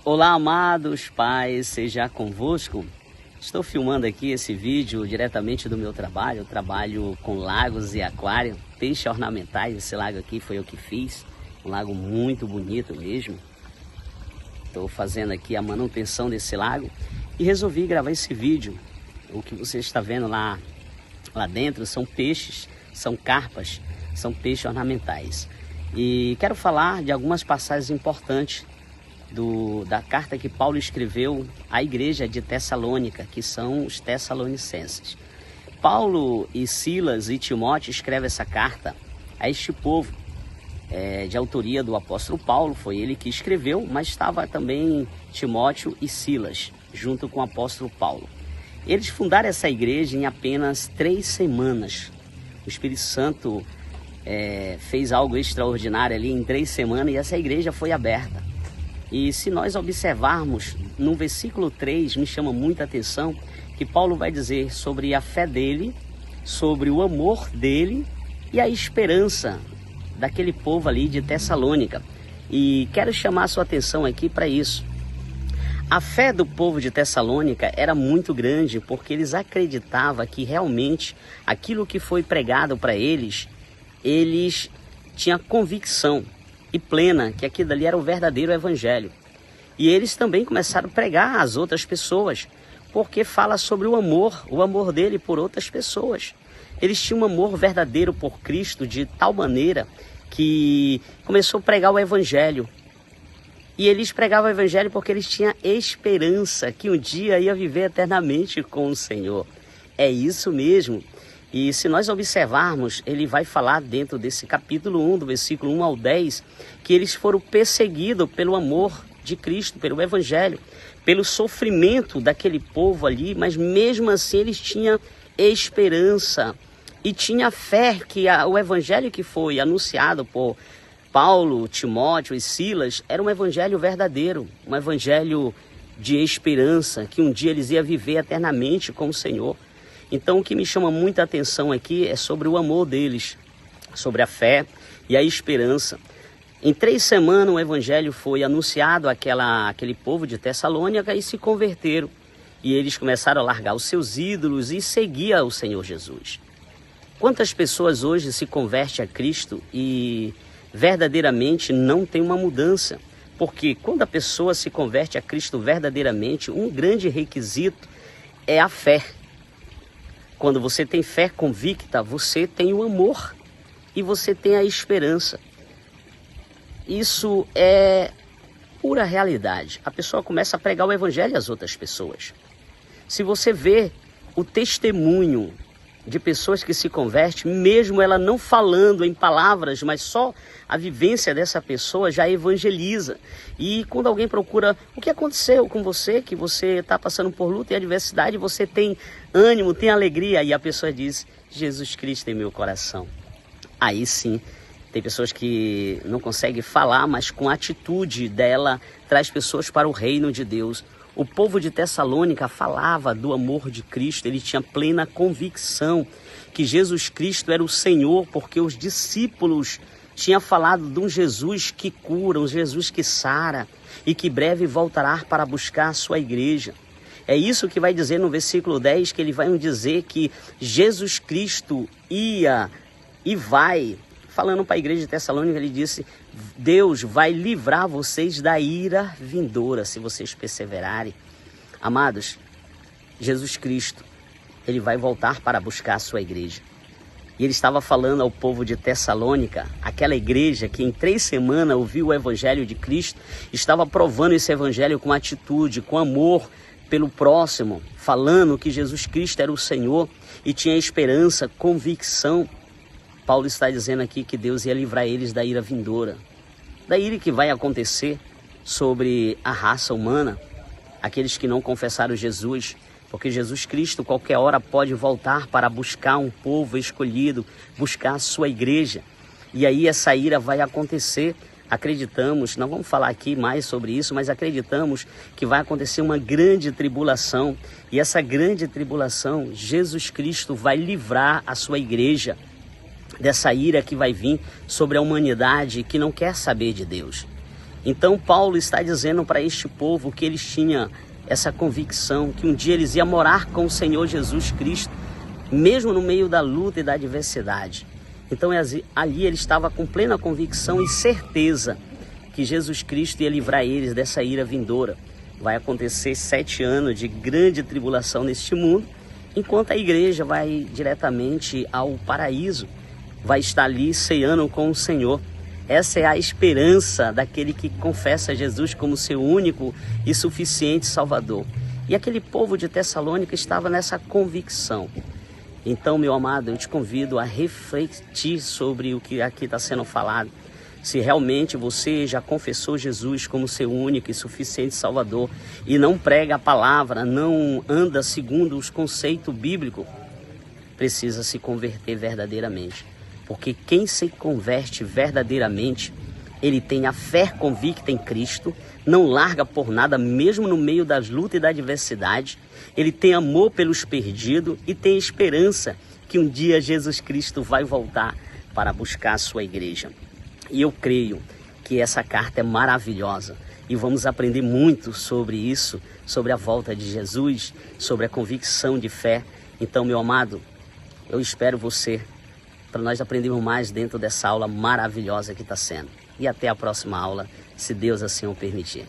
Olá, amados pais, seja convosco. Estou filmando aqui esse vídeo diretamente do meu trabalho. Eu trabalho com lagos e aquário, peixes ornamentais. Esse lago aqui foi eu que fiz, um lago muito bonito mesmo. Estou fazendo aqui a manutenção desse lago e resolvi gravar esse vídeo. O que você está vendo lá dentro são peixes, são carpas, são peixes ornamentais. E quero falar de algumas passagens importantes da carta que Paulo escreveu à igreja de Tessalônica, que são os tessalonicenses. Paulo e Silas e Timóteo escrevem essa carta a este povo, de autoria do apóstolo Paulo. Foi ele que escreveu, mas estava também Timóteo e Silas, junto com o apóstolo Paulo. Eles fundaram essa igreja em apenas 3 semanas. O Espírito Santo fez algo extraordinário ali em 3 semanas e essa igreja foi aberta. E se nós observarmos no versículo 3, me chama muita atenção que Paulo vai dizer sobre a fé dele, sobre o amor dele e a esperança daquele povo ali de Tessalônica. E quero chamar a sua atenção aqui para isso. A fé do povo de Tessalônica era muito grande porque eles acreditavam que realmente aquilo que foi pregado para eles tinham convicção e plena que aquilo ali era o verdadeiro evangelho. E eles também começaram a pregar às outras pessoas, porque fala sobre o amor dele por outras pessoas. Eles tinham um amor verdadeiro por Cristo de tal maneira que começou a pregar o evangelho. E eles pregavam o evangelho porque eles tinham esperança que um dia ia viver eternamente com o Senhor. É isso mesmo. E se nós observarmos, ele vai falar dentro desse capítulo 1, do versículo 1 ao 10, que eles foram perseguidos pelo amor de Cristo, pelo evangelho, pelo sofrimento daquele povo ali, mas mesmo assim eles tinham esperança e tinham fé que o evangelho que foi anunciado por Paulo, Timóteo e Silas era um evangelho verdadeiro, um evangelho de esperança, que um dia eles iam viver eternamente com o Senhor. Então o que me chama muita atenção aqui é sobre o amor deles, sobre a fé e a esperança. Em 3 semanas o evangelho foi anunciado àquele povo de Tessalônica e se converteram. E eles começaram a largar os seus ídolos e seguir o Senhor Jesus. Quantas pessoas hoje se convertem a Cristo e verdadeiramente não tem uma mudança? Porque quando a pessoa se converte a Cristo verdadeiramente, um grande requisito é a fé. Quando você tem fé convicta, você tem o amor e você tem a esperança. Isso é pura realidade. A pessoa começa a pregar o evangelho às outras pessoas. Se você vê o testemunho de pessoas que se convertem, mesmo ela não falando em palavras, mas só a vivência dessa pessoa já evangeliza. E quando alguém procura o que aconteceu com você, que você está passando por luta e adversidade, você tem ânimo, tem alegria, e a pessoa diz: Jesus Cristo em meu coração. Aí sim, tem pessoas que não conseguem falar, mas com a atitude dela traz pessoas para o reino de Deus. O povo de Tessalônica falava do amor de Cristo, ele tinha plena convicção que Jesus Cristo era o Senhor, porque os discípulos tinham falado de um Jesus que cura, um Jesus que sara e que breve voltará para buscar a sua igreja. É isso que vai dizer no versículo 10, que ele vai dizer que Jesus Cristo ia e vai. Falando para a igreja de Tessalônica, ele disse: Deus vai livrar vocês da ira vindoura, se vocês perseverarem. Amados, Jesus Cristo, ele vai voltar para buscar a sua igreja. E ele estava falando ao povo de Tessalônica, aquela igreja que em 3 semanas ouviu o evangelho de Cristo, estava provando esse evangelho com atitude, com amor pelo próximo, falando que Jesus Cristo era o Senhor e tinha esperança, convicção. Paulo está dizendo aqui que Deus ia livrar eles da ira vindoura, da ira que vai acontecer sobre a raça humana, aqueles que não confessaram Jesus, porque Jesus Cristo qualquer hora pode voltar para buscar um povo escolhido, buscar a sua igreja, e aí essa ira vai acontecer. Acreditamos, não vamos falar aqui mais sobre isso, mas acreditamos que vai acontecer uma grande tribulação, e essa grande tribulação, Jesus Cristo vai livrar a sua igreja dessa ira que vai vir sobre a humanidade que não quer saber de Deus. Então Paulo está dizendo para este povo que eles tinham essa convicção que um dia eles iam morar com o Senhor Jesus Cristo, mesmo no meio da luta e da adversidade. Então ali ele estava com plena convicção e certeza que Jesus Cristo ia livrar eles dessa ira vindoura. Vai acontecer 7 anos de grande tribulação neste mundo, enquanto a igreja vai diretamente ao paraíso, vai estar ali ceando com o Senhor. Essa é a esperança daquele que confessa Jesus como seu único e suficiente Salvador. E aquele povo de Tessalônica estava nessa convicção. Então, meu amado, eu te convido a refletir sobre o que aqui está sendo falado. Se realmente você já confessou Jesus como seu único e suficiente Salvador e não prega a palavra, não anda segundo os conceitos bíblicos, precisa se converter verdadeiramente. Porque quem se converte verdadeiramente, ele tem a fé convicta em Cristo, não larga por nada, mesmo no meio das lutas e da adversidade. Ele tem amor pelos perdidos e tem esperança que um dia Jesus Cristo vai voltar para buscar a sua igreja. E eu creio que essa carta é maravilhosa e vamos aprender muito sobre isso, sobre a volta de Jesus, sobre a convicção de fé. Então, meu amado, eu espero você para nós aprendermos mais dentro dessa aula maravilhosa que está sendo. E até a próxima aula, se Deus assim o permitir.